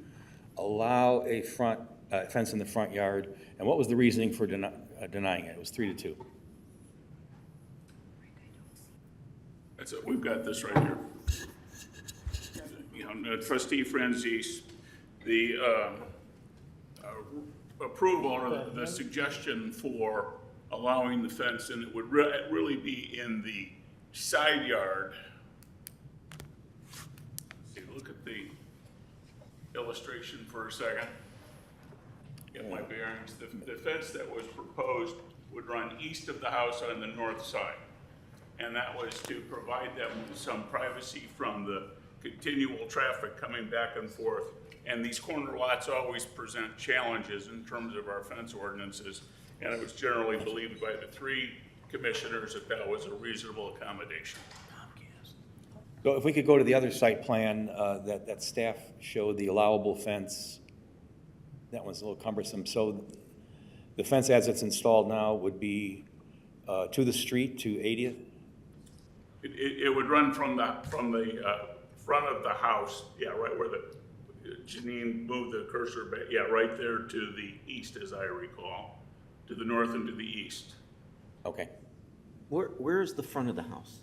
allow a fence in the front yard, and what was the reasoning for denying it? It was 3-2. That's it. We've got this right here. You know, Trustee Franzese, the approval or the suggestion for allowing the fence, and it would really be in the side yard. See, look at the illustration for a second. Get my bearings. The fence that was proposed would run east of the house on the north side. And that was to provide them with some privacy from the continual traffic coming back and forth. And these corner lots always present challenges in terms of our fence ordinances. And it was generally believed by the 3 commissioners that that was a reasonable accommodation. So if we could go to the other site plan that staff showed, the allowable fence, that one's a little cumbersome. So the fence as it's installed now would be to the street, to 80th? It would run from the front of the house, yeah, right where Janine moved the cursor back, yeah, right there to the east, as I recall, to the north and to the east. Okay. Where is the front of the house?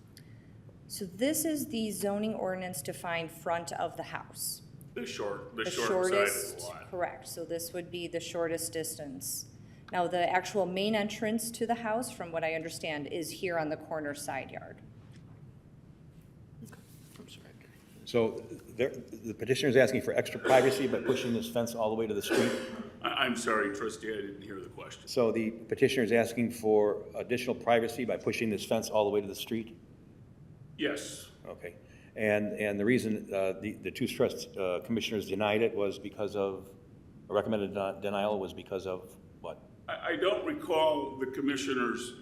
So this is the zoning ordinance defined front of the house. The short side of shortest, the lot. correct. So this would be the shortest distance. Now, the actual main entrance to the house, from what I understand, is here on the corner side yard. So the petitioner is asking for extra privacy by pushing this fence all the way to the street? I'm sorry, trustee, I didn't hear the question. So the petitioner is asking for additional privacy by pushing this fence all the way to the street? Yes. Okay. And the reason the 2 commissioners denied it was because of, a recommended denial was because of what? I don't recall the commissioners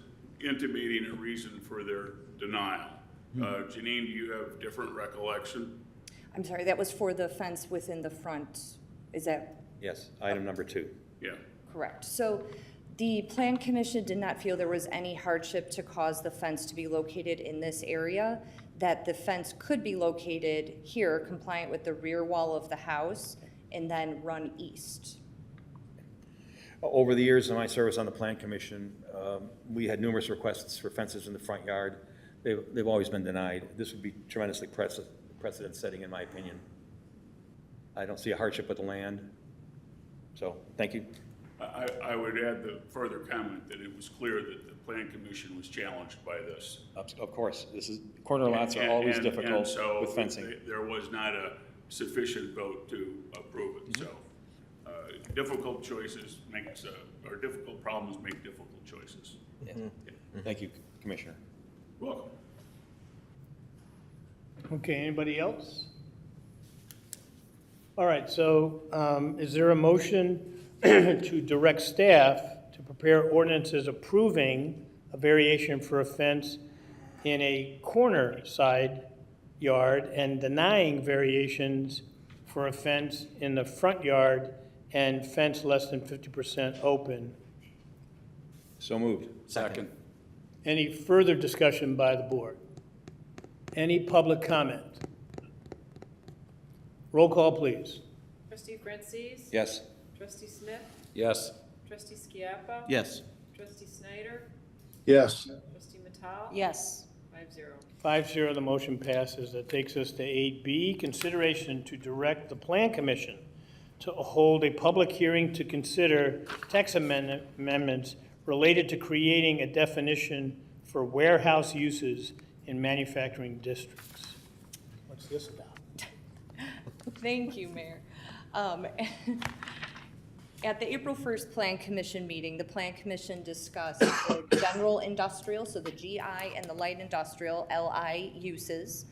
intimating a reason for their denial. Janine, do you have different recollection? I'm sorry, that was for the fence within the front. Is that? Yes, item number 2. Yeah. Correct. So the Plan Commission did not feel there was any hardship to cause the fence to be located in this area, that the fence could be located here, compliant with the rear wall of the house, and then run east. Over the years of my service on the Plan Commission, we had numerous requests for fences in the front yard. They've always been denied. This would be tremendously precedent setting, in my opinion. I don't see a hardship with the land. So, thank you. I would add the further comment that it was clear that the Plan Commission was challenged by this. Of course, corner lots are always difficult so with fencing. There was not a sufficient vote to approve it. So difficult choices or difficult problems make difficult choices. Yeah. Thank you, Commissioner. Welcome. Okay, anybody else? All right, so is there a motion to direct staff to prepare ordinances approving a variation for a fence in a corner side yard and denying variations for a fence in the front yard and fence less than 50% open? So moved. Second. Any further discussion by the board? Any public comment? Roll call, please. Trustee Franzese? Yes. Trustee Smith? Yes. Trustee Schiappa? Yes. Trustee Snyder? Yes. Trustee Mattal? Yes. 5-0. 5-0, the motion passes. That takes us to 8B, consideration to direct the Plan Commission to hold a public hearing to consider text amendments related to creating a definition for warehouse uses in manufacturing districts. What's this about? Thank you, Mayor. At the April 1st Plan Commission meeting, the Plan Commission discussed the general industrial, so the GI, and the light industrial, LI, uses.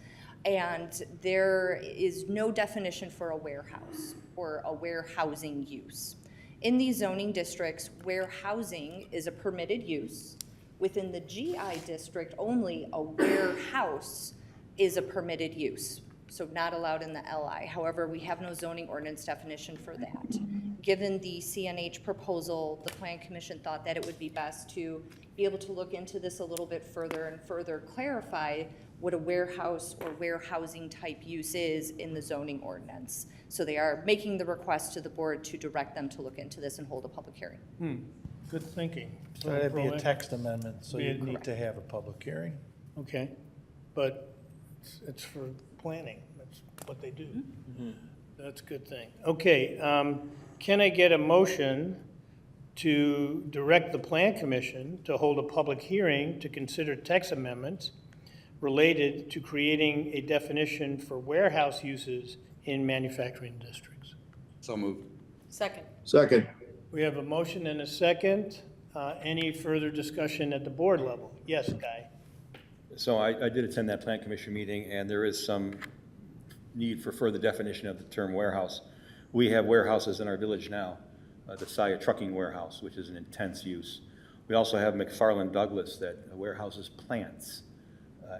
And there is no definition for a warehouse or a warehousing use. In these zoning districts, warehousing is a permitted use. Within the GI district, only a warehouse is a permitted use, so not allowed in the LI. However, we have no zoning ordinance definition for that. Given the CNH proposal, the Plan Commission thought that it would be best to be able to look into this a little bit further and further clarify what a warehouse or warehousing type use is in the zoning ordinance. So they are making the request to the board to direct them to look into this and hold a public hearing. Good thinking. So that'd be a text amendment, so you need to have a public hearing. Okay, but it's for planning, that's what they do. That's a good thing. Okay, can I get a motion to direct the Plan Commission to hold a public hearing to consider text amendments related to creating a definition for warehouse uses in manufacturing districts? So moved. Second. Second. We have a motion and a second. Any further discussion at the board level? Yes, Guy? So I did attend that Plan Commission meeting, and there is some need for further definition of the term warehouse. We have warehouses in our village now, the Saya Trucking Warehouse, which is an intense use. We also have McFarland Douglas that warehouses plants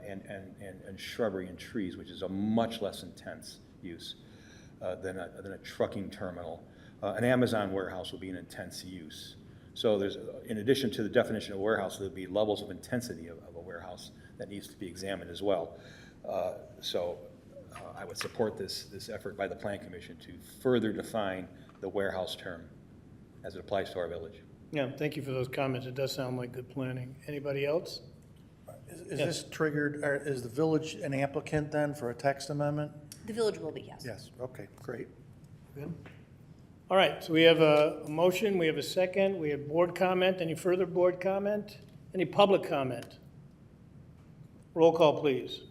and shrubbery and trees, which is a much less intense use than a trucking terminal. An Amazon warehouse will be an intense use. So there's, in addition to the definition of warehouse, there'll be levels of intensity of a warehouse that needs to be examined as well. I would support this effort by the Plan Commission to further define the warehouse term as it applies to our village. Yeah, thank you for those comments. It does sound like good planning. Anybody else? Is this triggered, or is the village an applicant then for a text amendment? The village will be, yes. Yes, okay, great. Good. All right, so we have a motion, we have a second, we have board comment. Any further board comment? Any public comment? Roll call, please.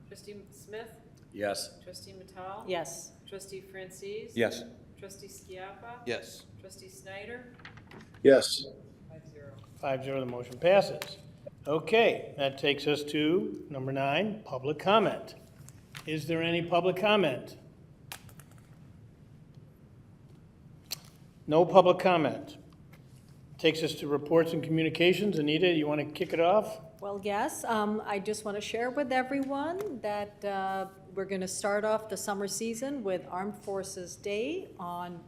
Trustee Smith? Yes. Trustee Matal? Yes. Trustee Francis? Yes. Trustee Skiappa? Yes. Trustee Snyder? Yes. 5-0. 5-0, the motion passes. Okay, that takes us to number 9, public comment. Is there any public comment? No public comment. Takes us to reports and communications. Anita, you want to kick it off? Well, yes, I just want to share with everyone that we're going to start off the summer season with Armed Forces Day on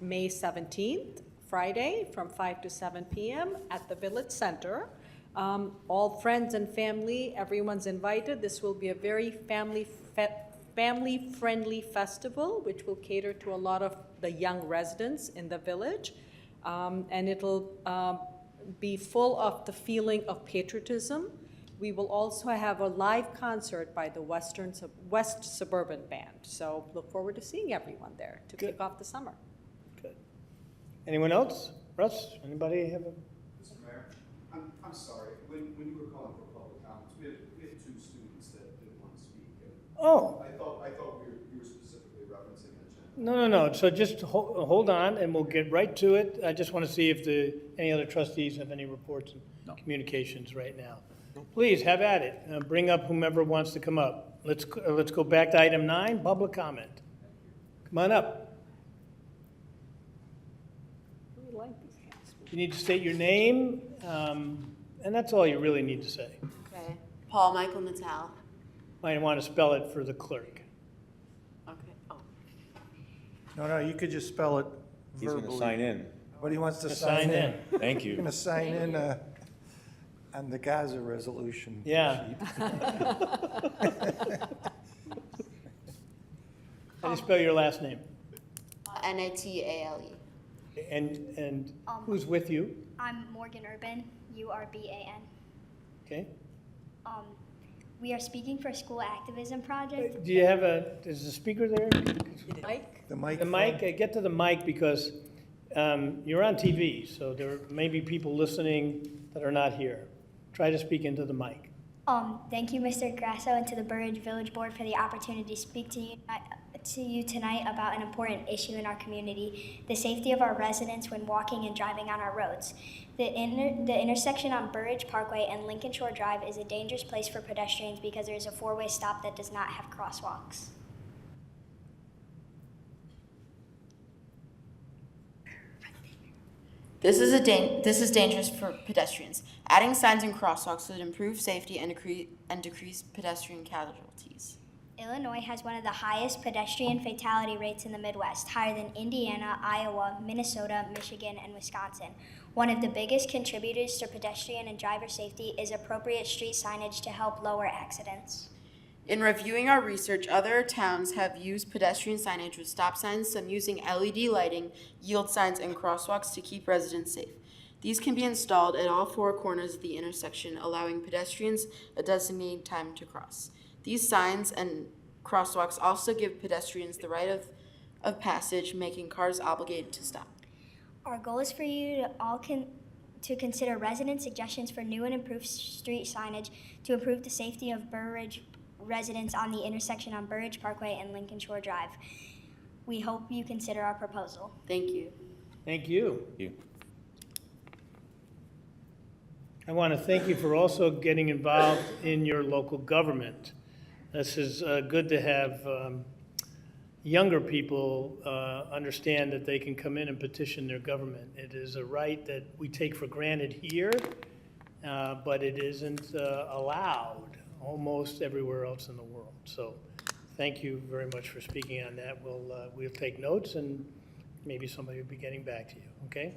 May 17th, Friday, from 5 to 7 p.m. at the Village Center. All friends and family, everyone's invited. This will be a very family-friendly festival, which will cater to a lot of the young residents in the village. And it'll be full of the feeling of patriotism. We will also have a live concert by the West Suburban Band. So look forward to seeing everyone there to kick off the summer. Good. Anyone else? Russ, anybody have a? Mr. Mayor, I'm sorry. When you were calling for public comments, we had 2 students that didn't want to speak. Oh. I thought you were specifically referencing an agenda. No. So just hold on, and we'll get right to it. I just want to see if any other trustees have any reports and communications right now. Please, have at it. Bring up whomever wants to come up. Let's go back to item 9, public comment. Come on up. We like these guys. You need to state your name, and that's all you really need to say. Okay. Paul Michael Natal. Might want to spell it for the clerk. Okay. Oh. No, you could just spell it He's verbally. going to sign in. But he wants to To sign in. Thank He's you. going to sign in on the Gaza resolution. Yeah. sheet. How do you spell your last name? Natale. And who's with you? I'm Morgan Urban, URBAN. Okay. We are speaking for a school activism project. Do you have is the speaker there? Mike? The mic. The mic, get to the mic because you're on TV, so there may be people listening that are not here. Try to speak into the mic. Thank you, Mr. Grasso, and to the Burr Village Board for the opportunity to speak to you tonight about an important issue in our community, the safety of our residents when walking and driving on our roads. The intersection on Burridge Parkway and Lincoln Shore Drive is a dangerous place for pedestrians because there is a four-way stop that does not have crosswalks. This is dangerous for pedestrians. Adding signs and crosswalks would improve safety and decrease pedestrian casualties. Illinois has one of the highest pedestrian fatality rates in the Midwest, higher than Indiana, Iowa, Minnesota, Michigan, and Wisconsin. One of the biggest contributors to pedestrian and driver safety is appropriate street signage to help lower accidents. In reviewing our research, other towns have used pedestrian signage with stop signs, some using LED lighting, yield signs, and crosswalks to keep residents safe. These can be installed at all four corners of the intersection, allowing pedestrians a designated time to cross. These signs and crosswalks also give pedestrians the right of passage, making cars obligated to stop. Our goal is for you to all to consider resident suggestions for new and improved street signage to improve the safety of Burridge residents on the intersection on Burridge Parkway and Lincoln Shore Drive. We hope you consider our proposal. Thank you. Thank you. Thank you. I want to thank you for also getting involved in your local government. This is good to have younger people understand that they can come in and petition their government. It is a right that we take for granted here, but it isn't allowed almost everywhere else in the world. So thank you very much for speaking on that. We'll take notes, and maybe somebody will be getting back to you, okay?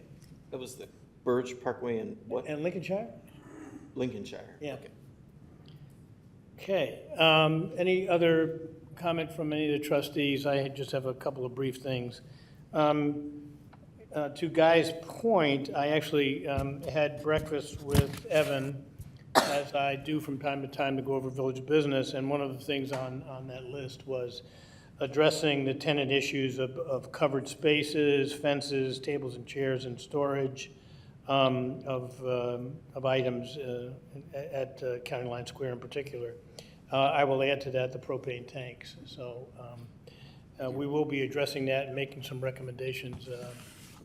That was the Burridge Parkway and what? And Lincolnshire? Lincolnshire. Yeah. Okay. Any other comment from any of the trustees? I just have a couple of brief things. To Guy's point, I actually had breakfast with Evan, as I do from time to time, to go over village business, and one of the things on that list was addressing the tenant issues of covered spaces, fences, tables and chairs, and storage of items at County Line Square in particular. I will add to that the propane tanks. So we will be addressing that and making some recommendations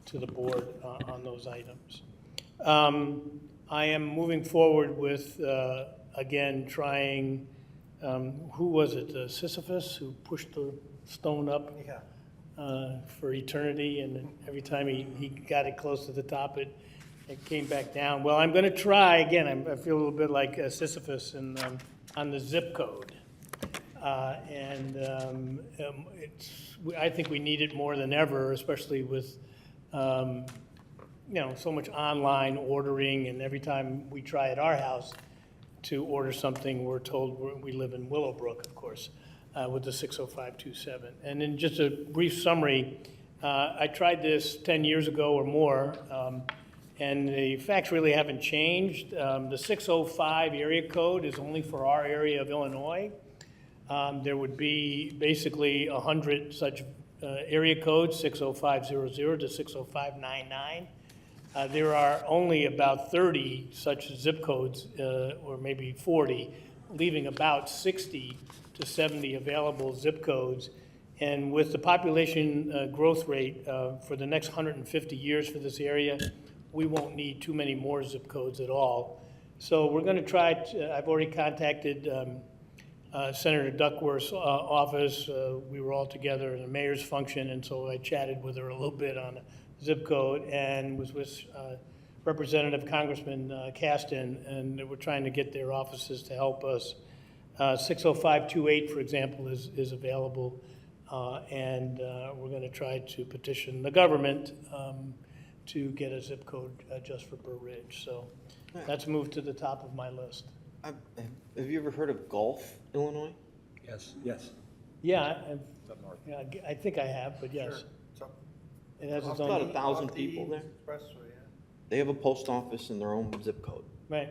to the board on those items. I am moving forward with, again, trying, who was it, Sisyphus, who pushed the stone up for eternity, and then every time he got it close to the top, it came back down. Well, I'm going to try, again, I feel a little bit like Sisyphus on the zip code. I think we need it more than ever, especially with so much online ordering, and every time we try at our house to order something, we're told we live in Willowbrook, of course, with the 60527. And in just a brief summary, I tried this 10 years ago or more, and the facts really haven't changed. The 605 area code is only for our area of Illinois. There would be basically 100 such area codes, 60500 to 60599. There are only about 30 such zip codes, or maybe 40, leaving about 60 to 70 available zip codes. And with the population growth rate for the next 150 years for this area, we won't need too many more zip codes at all. So we're going to try I've already contacted Senator Duckworth's office. We were all together in a mayor's function, and so I chatted with her a little bit on zip code, and was with Representative Congressman Caston, and we're trying to get their offices to help us. 60528, for example, is available, and we're going to try to petition the government to get a zip code just for Burr Ridge. So that's moved to the top of my list. Have you ever heard of Gulf, Illinois? Yes. Yes. Yeah, Up north. yeah, I think I have, but yes. Sure. It has its About own, 1,000 people there. They have a post office in their own zip code. right.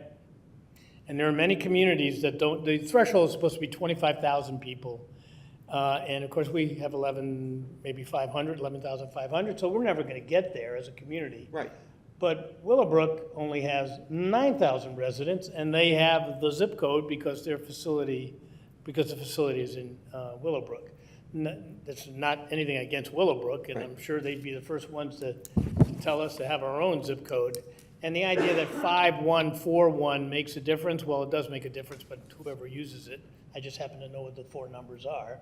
And there are many communities that don't, the threshold is supposed to be 25,000 people. And of course, we have 11,500, so we're never going to get there as a community. Right. But Willowbrook only has 9,000 residents, and they have the zip code because the facility is in Willowbrook. That's not anything against Willowbrook, and I'm sure they'd be the first ones to tell us to have our own zip code And the idea that 5141 makes a difference, well, it does make a difference, but whoever uses it, I just happen to know what the four numbers are.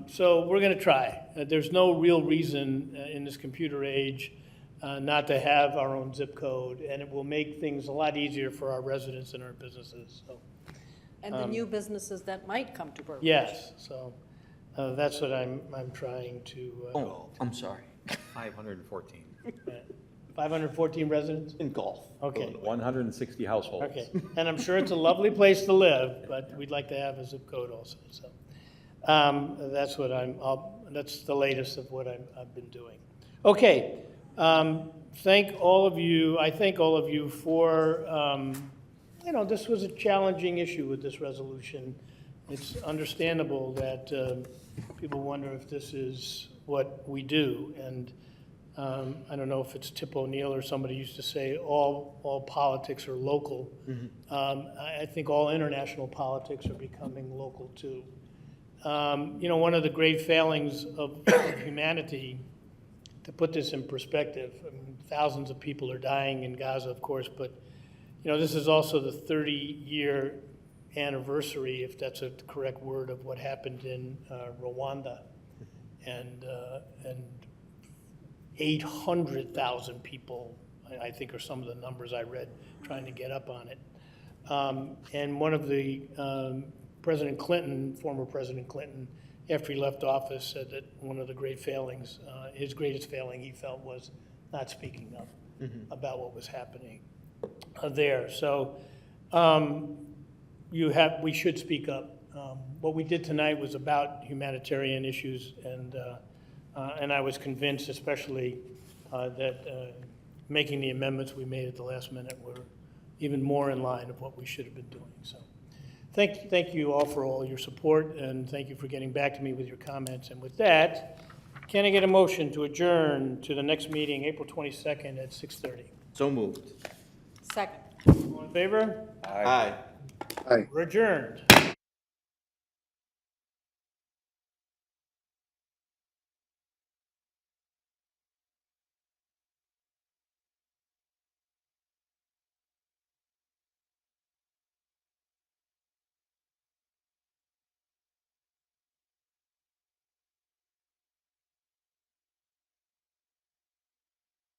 So we're going to try. There's no real reason in this computer age not to have our own zip code, and it will make things a lot easier for our residents and our businesses. So, And the new businesses that might come to Burr Ridge. yes, so that's what I'm trying to. Oh, I'm sorry. 514. 514 residents? In Gulf. Okay. 160 households. Okay, and I'm sure it's a lovely place to live, but we'd like to have a zip code also, so. That's what that's the latest of what I've been doing. Okay, thank all of you, I thank all of you for, this was a challenging issue with this resolution. It's understandable that people wonder if this is what we do, and I don't know if it's Tip O'Neill or somebody used to say all politics are local. I think all international politics are becoming local too. One of the great failings of humanity, to put this in perspective, I mean, thousands of people are dying in Gaza, of course, but this is also the 30-year anniversary, if that's a correct word, of what happened in Rwanda, and 800,000 people, I think, are some of the numbers I read trying to get up on it. And one of the President Clinton, former President Clinton, after he left office, said that one of the great failings, his greatest failing, he felt, was not speaking enough about what was happening there. So we should speak up. What we did tonight was about humanitarian issues, and I was convinced, especially, that making the amendments we made at the last minute were even more in line of what we should have been doing. So thank you all for all your support, and thank you for getting back to me with your comments. And with that, can I get a motion to adjourn to the next meeting, April 22nd at 6:30? So moved. Second. All in favor? Aye. We're adjourned.